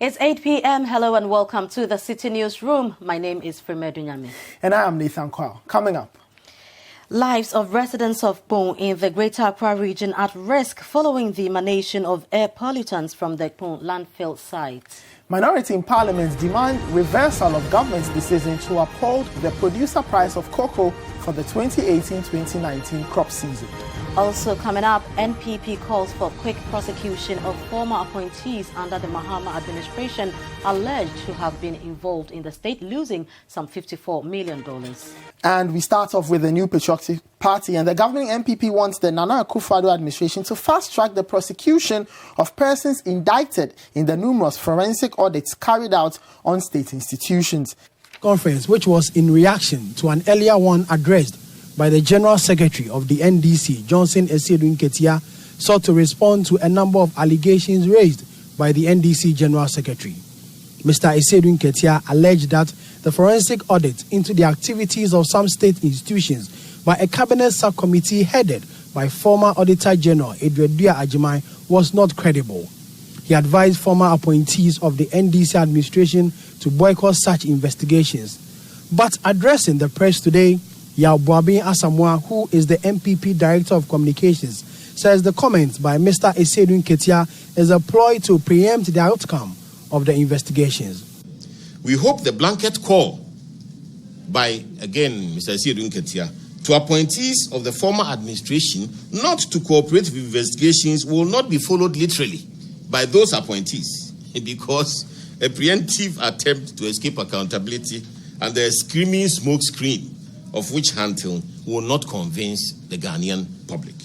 It's 8 p.m. Hello and welcome to the Citi Newsroom. My name is Frema Adunyame. And I am Quao. Coming up. Lives of residents of Kpone in the Greater Accra Region at risk following the emanation of air pollutants from the Kpone landfill site. Minority in Parliament demand reversal of government's decision to uphold the producer price of cocoa for the 2018-2019 crop season. Also coming up, NPP calls for quick prosecution of former appointees under the Mahama administration alleged to have been involved in the state losing some $54 million. And we start off with the New Patriotic Party, and the governing NPP wants the Nana Akufo-Addo administration to fast-track the prosecution of persons indicted in the numerous forensic audits carried out on state institutions. Conference, which was in reaction to an earlier one addressed by the General Secretary of the NDC, Johnson Esedun Ketia, sought to respond to a number of allegations raised by the NDC General Secretary. Mr. Esedun Ketia alleged that the forensic audit into the activities of some state institutions by a cabinet subcommittee headed by former Auditor General Edredua Ajimai was not credible. He advised former appointees of the NDC administration to boycott such investigations. But addressing the press today, Yabuabin Asamoah, who is the MPP Director of Communications, says the comments by Mr. Esedun Ketia is a ploy to preempt the outcome of the investigations. We hope the blanket call by, again, Mr. Esedun Ketia, to appointees of the former administration not to cooperate with investigations will not be followed literally by those appointees, because a preemptive attempt to escape accountability and the screaming smoke screen of witch hunting will not convince the Ghanaian public.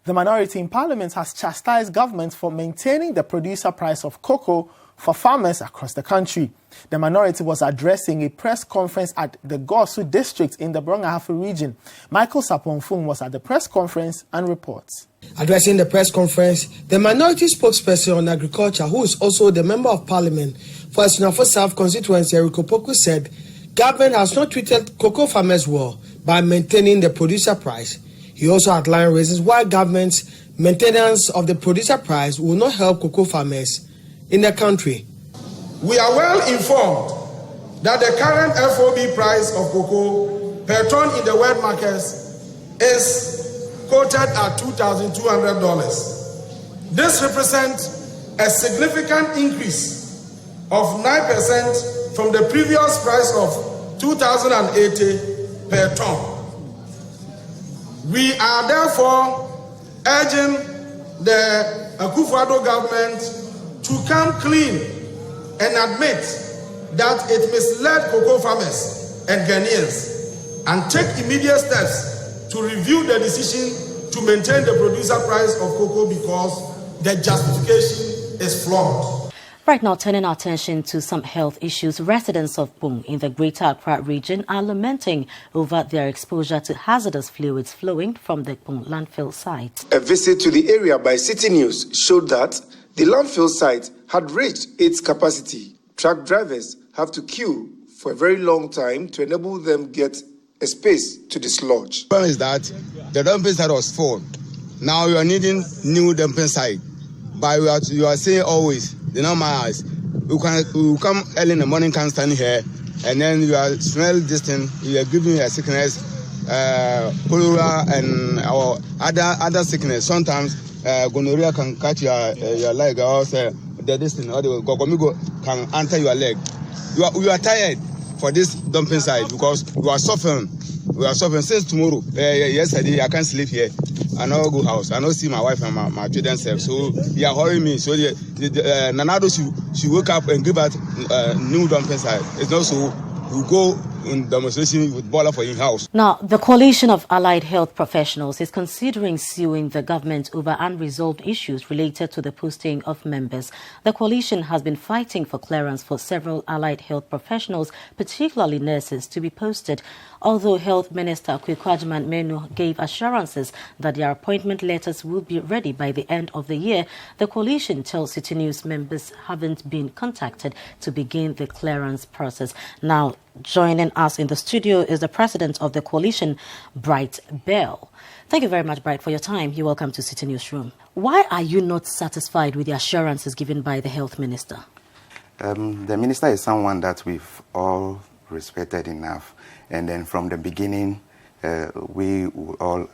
The minority in Parliament has chastised government for maintaining the producer price of cocoa for farmers across the country. The minority was addressing a press conference at the Gosu district in the Greater Accra Region. Michael Sapon-Fung was at the press conference and reports. Addressing the press conference, the minority spokesperson on agriculture, who is also the member of parliament for Asunafo South constituency, Eriko Poku, said government has not treated cocoa farmers well by maintaining the producer price. He also outlined reasons why government's maintenance of the producer price will not help cocoa farmers in the country. We are well informed that the current FOB price of cocoa per ton in the world markets is quoted at $2,200. This represents a significant increase of 9% from the previous price of $2,080 per ton. We are therefore urging the Akufo-Addo government to come clean and admit that it misled cocoa farmers and Ghanaians and take immediate steps to review the decision to maintain the producer price of cocoa because the justification is flawed. Right now, turning our attention to some health issues, residents of Kpone in the Greater Accra Region are lamenting over their exposure to hazardous fluids flowing from the Kpone landfill site. A visit to the area by Citi News showed that the landfill site had reached its capacity. Truck drivers have to queue for a very long time to enable them get a space to dislodge. The problem is that the dumping site was full. Now you are needing new dumping site. But you are saying always, the normal eyes, you come early in the morning, can stand here, and then you are smell this thing, you are giving a sickness, cholera and our other sickness. Sometimes gonorrhea can catch your leg, or the distance, or the gogomigo can enter your leg. You are tired for this dumping site because you are suffering. We are suffering since tomorrow. Yesterday I can't sleep here. I know go house. I know see my wife and my children self. So they are hurrying me. So Nanado she wake up and give out new dumping site. It's not so we go in demonstration with baller for in house. Now, the Coalition of Allied Health Professionals is considering suing the government over unresolved issues related to the posting of members. The coalition has been fighting for clearance for several allied health professionals, particularly nurses, to be posted. Although Health Minister Kweku Menu gave assurances that their appointment letters will be ready by the end of the year, the coalition tells Citi News members haven't been contacted to begin the clearance process. Now, joining us in the studio is the president of the coalition, Bright Bell. Thank you very much, Bright, for your time. You're welcome to Citi Newsroom. Why are you not satisfied with the assurances given by the Health Minister? The minister is someone that we've all respected enough. And then from the beginning, we will all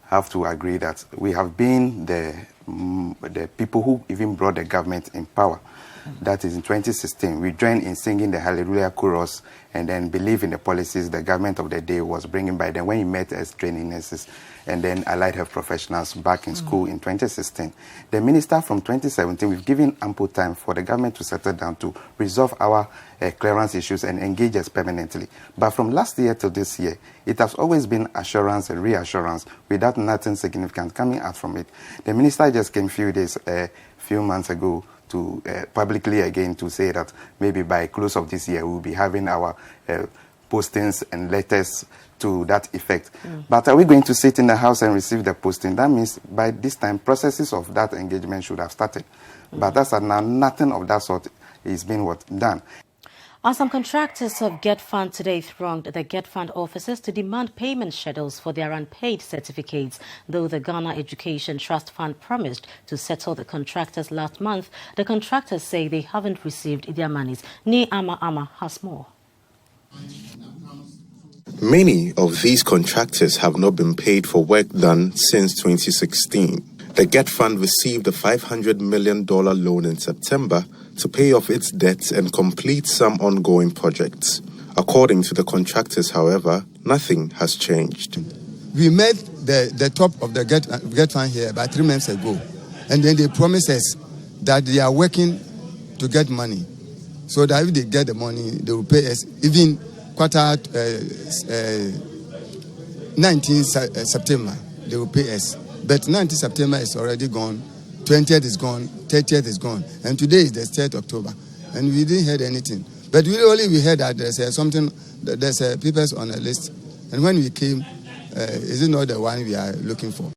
have to agree that we have been the people who even brought the government in power. That is in 2016. We joined in singing the Hallelujah chorus and then believe in the policies the government of the day was bringing by then when we met as training nurses and then allied health professionals back in school in 2016. The minister from 2017, we've given ample time for the government to settle down to resolve our clearance issues and engage us permanently. But from last year till this year, it has always been assurance and reassurance without nothing significant coming out from it. The minister just came few months ago to publicly again to say that maybe by close of this year we'll be having our postings and letters to that effect. But are we going to sit in the house and receive the posting? That means by this time processes of that engagement should have started. But as of now, nothing of that sort is being done. Some contractors of Get Fund today thronged the Get Fund offices to demand payment schedules for their unpaid certificates. Though the Ghana Education Trust Fund promised to settle the contractors last month, the contractors say they haven't received their monies. Ni Ama has more. Many of these contractors have not been paid for work done since 2016. The Get Fund received a $500 million loan in September to pay off its debts and complete some ongoing projects. According to the contractors, however, nothing has changed. We met the top of the Get Fund here about 3 months ago, and then they promised us that they are working to get money, so that if they get the money, they will pay us even 19th September, they will pay us. But 19th September is already gone, 20th is gone, 30th is gone, and today is the 3rd October, and we didn't hear anything. But we heard that there's there's papers on a list, and when we came, is it not the one we are looking for?